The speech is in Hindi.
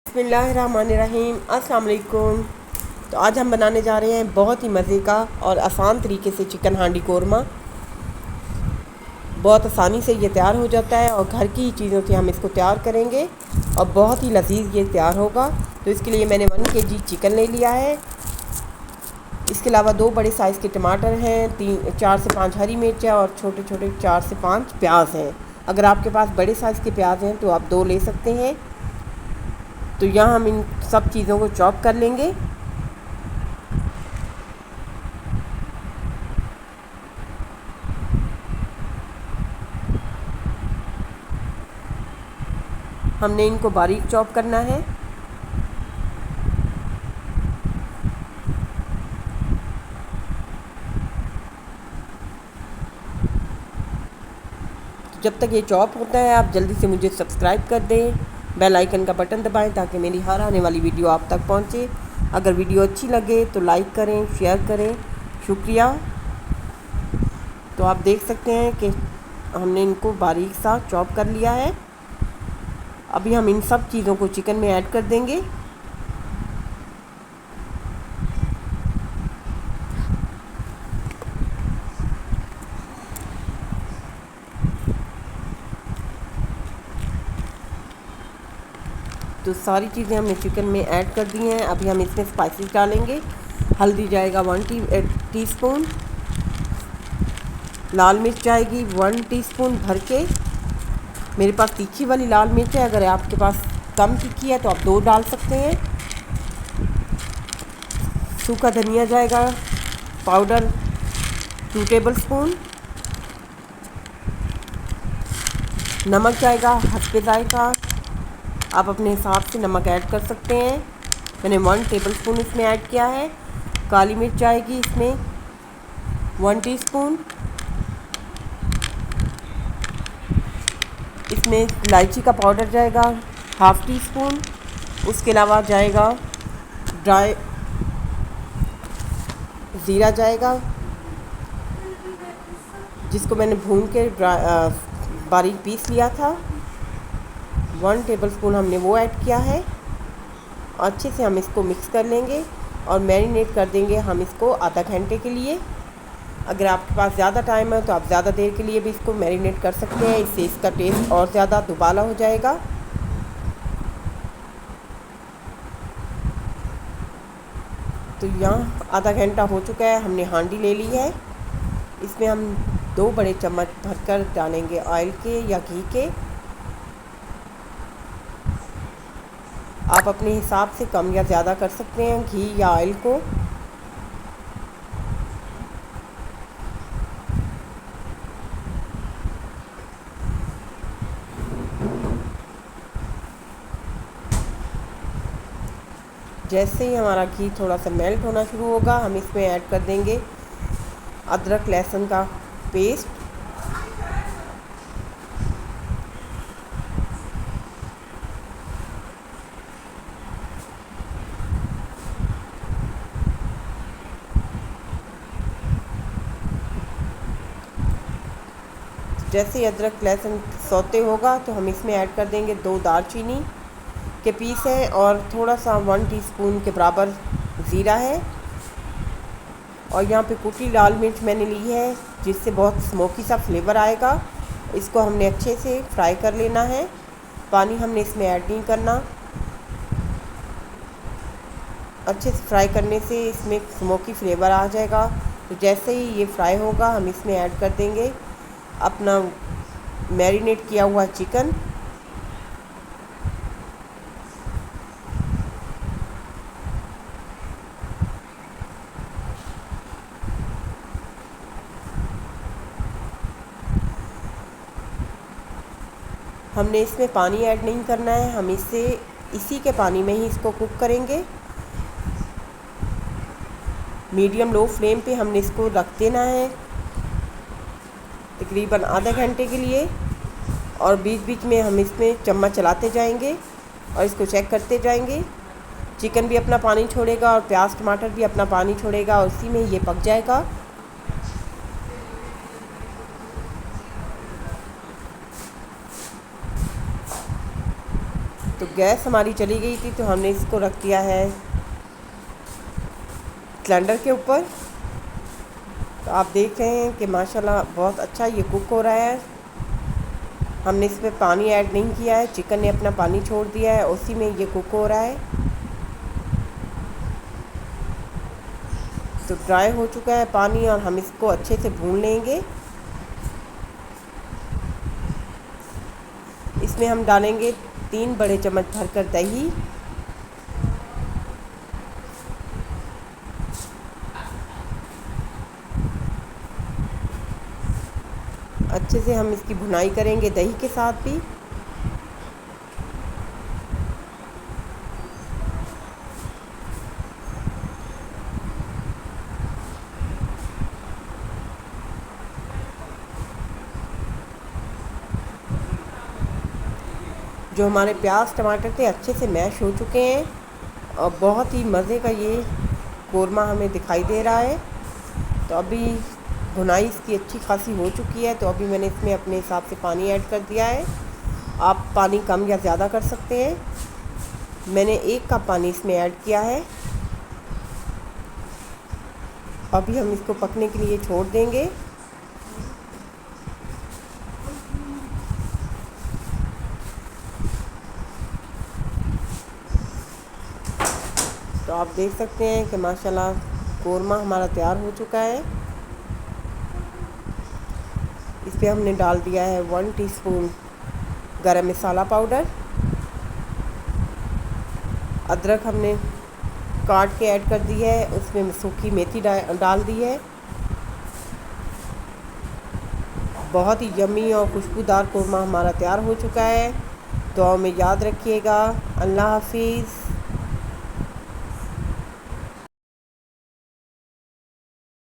बिस्मिल्लाहिर्रहमानिर्रहीम। अस्सलाम वालेकुम। तो आज हम बनाने जा रहे हैं बहुत ही मज़े का और आसान तरीके से चिकन हांडी कोरमा। बहुत आसानी से ये तैयार हो जाता है और घर की ही चीज़ों से हम इसको तैयार करेंगे और बहुत ही लजीज ये तैयार होगा। तो इसके लिए मैंने 1 kg चिकन ले लिया है। इसके अलावा 2 बड़े साइज़ के टमाटर हैं, 4 से 5 हरी मिर्च है और छोटे छोटे 4 से 5 प्याज हैं। अगर आपके पास बड़े साइज़ के प्याज हैं तो आप 2 ले सकते हैं। तो यहाँ हम इन सब चीज़ों को चॉप कर लेंगे। हमने इनको बारीक चॉप करना है। जब तक ये चॉप होता है आप जल्दी से मुझे सब्सक्राइब कर दें, बेल आइकन का बटन दबाएं ताकि मेरी हर आने वाली वीडियो आप तक पहुंचे। अगर वीडियो अच्छी लगे तो लाइक करें, शेयर करें। शुक्रिया। तो आप देख सकते हैं कि हमने इनको बारीक सा चॉप कर लिया है। अभी हम इन सब चीज़ों को चिकन में ऐड कर देंगे। तो सारी चीज़ें हमने चिकन में ऐड कर दी हैं। अभी हम इसमें स्पाइसेस डालेंगे। हल्दी जाएगा 1 टीस्पून, लाल मिर्च जाएगी 1 टीस्पून भर के। मेरे पास तीखी वाली लाल मिर्च है, अगर आपके पास कम तीखी है तो आप 2 डाल सकते हैं। सूखा धनिया जाएगा पाउडर 2 टेबलस्पून। नमक जाएगा हस्बे जायका, आप अपने हिसाब से नमक ऐड कर सकते हैं। मैंने 1 टेबलस्पून इसमें ऐड किया है। काली मिर्च जाएगी इसमें 1 टीस्पून। इसमें इलायची का पाउडर जाएगा 1/2 टीस्पून। उसके अलावा जाएगा ड्राई ज़ीरा जाएगा, जिसको मैंने भून के बारीक पीस लिया था। 1 टेबलस्पून हमने वो ऐड किया है। अच्छे से हम इसको मिक्स कर लेंगे और मैरिनेट कर देंगे हम इसको आधा घंटे के लिए। अगर आपके पास ज़्यादा टाइम है तो आप ज़्यादा देर के लिए भी इसको मैरिनेट कर सकते हैं, इससे इसका टेस्ट और ज़्यादा दुबाला हो जाएगा। तो यहाँ आधा घंटा हो चुका है, हमने हांडी ले ली है। इसमें हम 2 बड़े चम्मच भरकर डालेंगे ऑयल के या घी के। आप अपने हिसाब से कम या ज़्यादा कर सकते हैं घी या ऑयल को। जैसे ही हमारा घी थोड़ा सा मेल्ट होना शुरू होगा हम इसमें ऐड कर देंगे अदरक लहसुन का पेस्ट। जैसे ही अदरक लहसुन सौते होगा तो हम इसमें ऐड कर देंगे 2 दालचीनी के पीस हैं और थोड़ा सा 1 टीस्पून के बराबर ज़ीरा है। और यहाँ पे कुटी लाल मिर्च मैंने ली है, जिससे बहुत स्मोकी सा फ्लेवर आएगा। इसको हमने अच्छे से फ्राई कर लेना है, पानी हमने इसमें ऐड नहीं करना। अच्छे से फ्राई करने से इसमें स्मोकी फ्लेवर आ जाएगा। तो जैसे ही ये फ्राई होगा हम इसमें ऐड कर देंगे अपना मैरिनेट किया हुआ चिकन। हमने इसमें पानी ऐड नहीं करना है, हम इसी के पानी में ही इसको कुक करेंगे। मीडियम लो फ्लेम पे हमने इसको रख देना है तकरीबन आधे घंटे के लिए। और बीच बीच में हम इसमें चम्मच चलाते जाएंगे और इसको चेक करते जाएंगे। चिकन भी अपना पानी छोड़ेगा और प्याज टमाटर भी अपना पानी छोड़ेगा और उसी में ये पक जाएगा। तो गैस हमारी चली गई थी, तो हमने इसको रख दिया है सिलेंडर के ऊपर। तो आप देख रहे हैं कि माशाल्लाह बहुत अच्छा ये कुक हो रहा है। हमने इसमें पानी ऐड नहीं किया है, चिकन ने अपना पानी छोड़ दिया है, उसी में ये कुक हो रहा है। तो ड्राई हो चुका है पानी और हम इसको अच्छे से भून लेंगे। इसमें हम डालेंगे 3 बड़े चम्मच भरकर दही। अच्छे से हम इसकी भुनाई करेंगे दही के साथ भी। जो हमारे प्याज टमाटर थे अच्छे से मैश हो चुके हैं और बहुत ही मज़े का ये कोरमा हमें दिखाई दे रहा है। तो अभी भुनाई इसकी अच्छी खासी हो चुकी है, तो अभी मैंने इसमें अपने हिसाब से पानी ऐड कर दिया है। आप पानी कम या ज़्यादा कर सकते हैं। मैंने 1 कप पानी इसमें ऐड किया है। अभी हम इसको पकने के लिए छोड़ देंगे। तो आप देख सकते हैं कि माशाल्लाह कोरमा हमारा तैयार हो चुका है। इस पे हमने डाल दिया है 1 टीस्पून गरम मसाला पाउडर। अदरक हमने काट के ऐड कर दी है, उसमें सूखी मेथी डाल दी है। बहुत ही यम्मी और खुशबूदार कोरमा हमारा तैयार हो चुका है। दुआ में याद रखिएगा। अल्लाह हाफिज़।